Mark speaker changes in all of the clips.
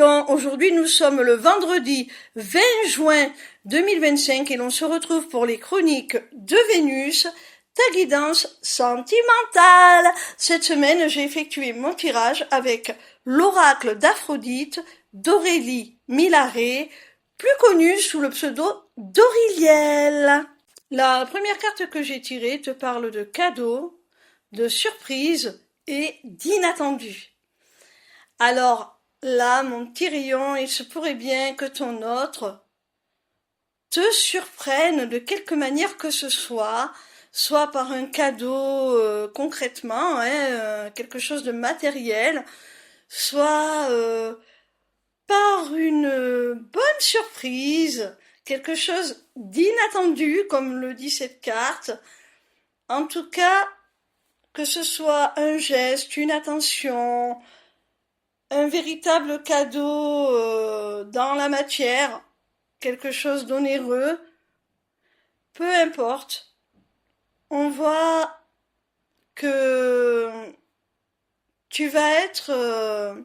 Speaker 1: Bon, aujourd'hui nous sommes le vendredi 20 juin 2025 et l'on se retrouve pour les chroniques de Vénus, ta guidance sentimentale. Cette semaine, j'ai effectué mon tirage avec l'oracle d'Aphrodite d'Aurélie Milaré, plus connue sous le pseudo d'Auriliel. La première carte que j'ai tirée te parle de cadeaux, de surprises et d'inattendus. Alors, là, mon petit rayon, il se pourrait bien que ton autre te surprenne de quelque manière que ce soit par un cadeau concrètement, quelque chose de matériel, soit par une bonne surprise, quelque chose d'inattendu, comme le dit cette carte. En tout cas, que ce soit un geste, une attention, un véritable cadeau dans la matière, quelque chose d'onéreux, peu importe. On voit que tu vas être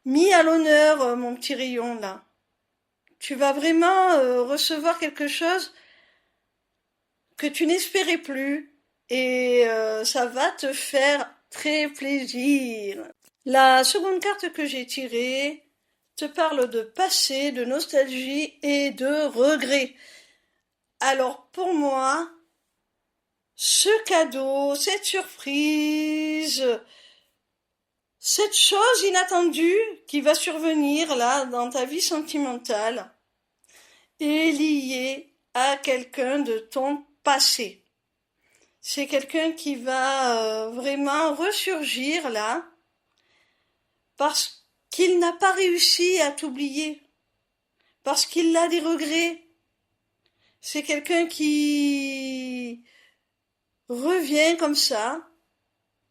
Speaker 1: mis à l'honneur, mon petit rayon là. Tu vas vraiment recevoir quelque chose que tu n'espérais plus et ça va te faire très plaisir. La seconde carte que j'ai tirée te parle de passé, de nostalgie et de regret. Alors pour moi, ce cadeau, cette surprise, cette chose inattendue qui va survenir là dans ta vie sentimentale est liée à quelqu'un de ton passé. C'est quelqu'un qui va vraiment ressurgir là parce qu'il n'a pas réussi à t'oublier, parce qu'il a des regrets. C'est quelqu'un qui revient comme ça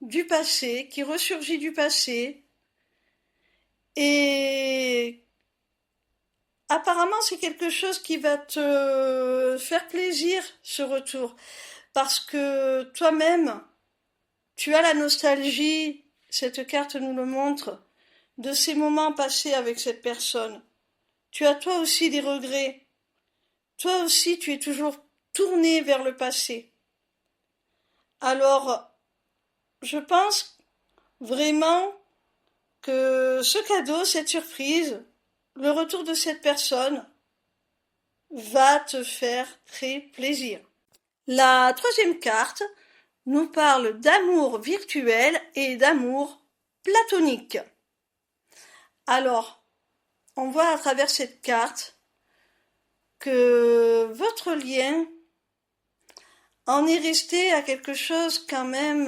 Speaker 1: du passé, qui ressurgit du passé et apparemment c'est quelque chose qui va te faire plaisir, ce retour. Parce que toi-même, tu as la nostalgie, cette carte nous le montre, de ces moments passés avec cette personne. Tu as toi aussi des regrets. Toi aussi, tu es toujours tourné vers le passé. Alors, je pense vraiment que ce cadeau, cette surprise, le retour de cette personne va te faire très plaisir. La troisième carte nous parle d'amour virtuel et d'amour platonique. Alors, on voit à travers cette carte que votre lien en est resté à quelque chose quand même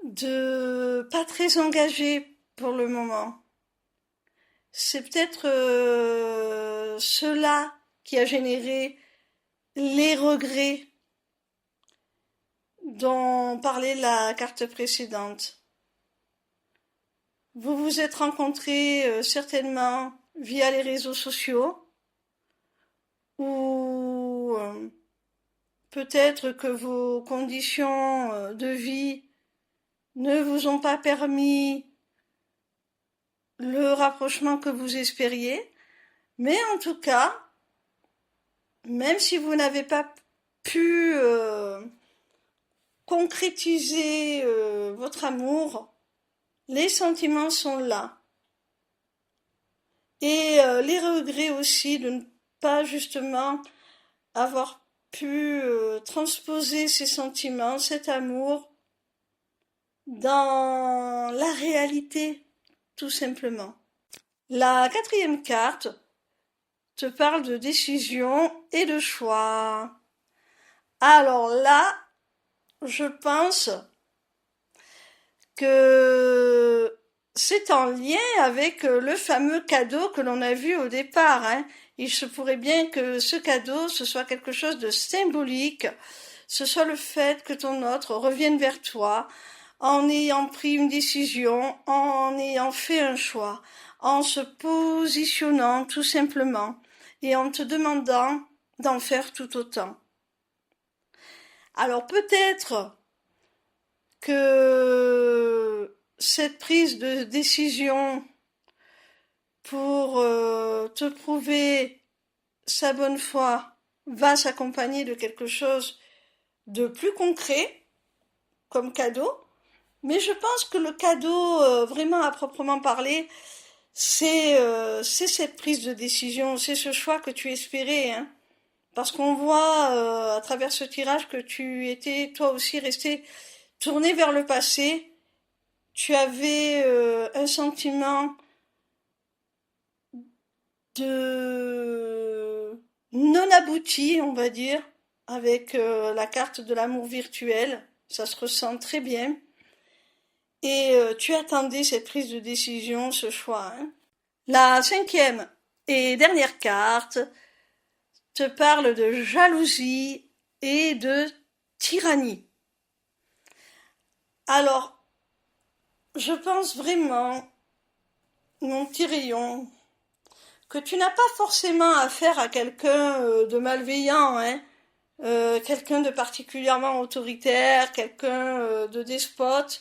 Speaker 1: de pas très engagé pour le moment. C'est peut-être cela qui a généré les regrets dont parlait la carte précédente. Vous vous êtes rencontrés certainement via les réseaux sociaux ou peut-être que vos conditions de vie ne vous ont pas permis le rapprochement que vous espériez, mais en tout cas, même si vous n'avez pas pu concrétiser votre amour, les sentiments sont là. Et les regrets aussi de ne pas justement avoir pu transposer ces sentiments, cet amour, dans la réalité, tout simplement. La quatrième carte te parle de décision et de choix. Alors là, je pense que c'est en lien avec le fameux cadeau que l'on a vu au départ. Il se pourrait bien que ce cadeau, ce soit quelque chose de symbolique, ce soit le fait que ton autre revienne vers toi en ayant pris une décision, en ayant fait un choix, en se positionnant tout simplement et en te demandant d'en faire tout autant. Alors peut-être que cette prise de décision pour te prouver sa bonne foi va s'accompagner de quelque chose de plus concret comme cadeau, mais je pense que le cadeau vraiment à proprement parler, c'est cette prise de décision, c'est ce choix que tu espérais, hein. Parce qu'on voit à travers ce tirage que tu étais toi aussi resté tourné vers le passé. Tu avais un sentiment de non abouti, on va dire, avec la carte de l'amour virtuel. Ça se ressent très bien. Et tu attendais cette prise de décision, ce choix, hein. La cinquième et dernière carte te parle de jalousie et de tyrannie. Alors, je pense vraiment, mon petit rayon, que tu n'as pas forcément affaire à quelqu'un de malveillant, hein, quelqu'un de particulièrement autoritaire, quelqu'un de despote,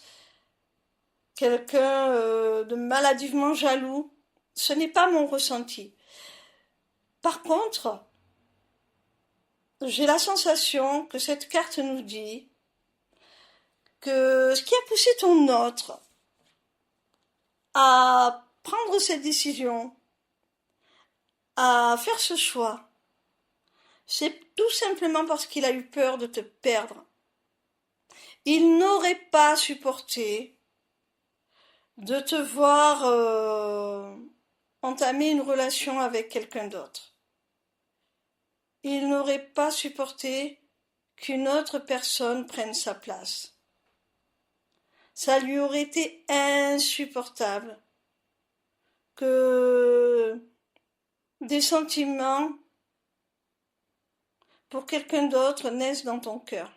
Speaker 1: quelqu'un de maladivement jaloux. Ce n'est pas mon ressenti. Par contre, j'ai la sensation que cette carte nous dit que ce qui a poussé ton autre à prendre cette décision, à faire ce choix, c'est tout simplement parce qu'il a eu peur de te perdre. Il n'aurait pas supporté de te voir entamer une relation avec quelqu'un d'autre. Il n'aurait pas supporté qu'une autre personne prenne sa place. Ça lui aurait été insupportable que des sentiments pour quelqu'un d'autre naissent dans ton cœur.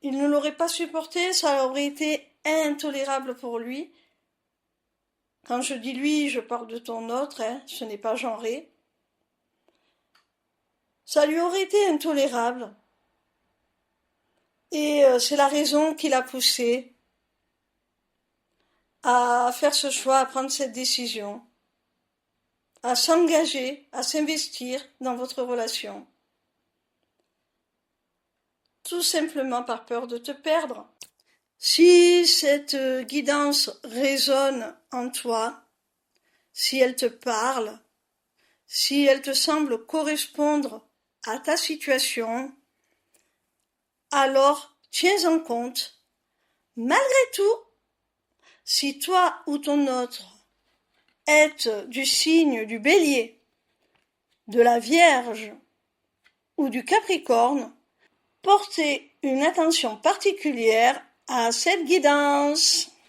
Speaker 1: Il ne l'aurait pas supporté, ça aurait été intolérable pour lui. Quand je dis lui, je parle de ton autre, hein, ce n'est pas genré. Ça lui aurait été intolérable. Et c'est la raison qui l'a poussé à faire ce choix, à prendre cette décision, à s'engager, à s'investir dans votre relation. Tout simplement par peur de te perdre. Si cette guidance résonne en toi, si elle te parle, si elle te semble correspondre à ta situation, alors tiens en compte. Malgré tout, si toi ou ton autre êtes du signe du Bélier, de la Vierge ou du Capricorne, portez une attention particulière à cette guidance.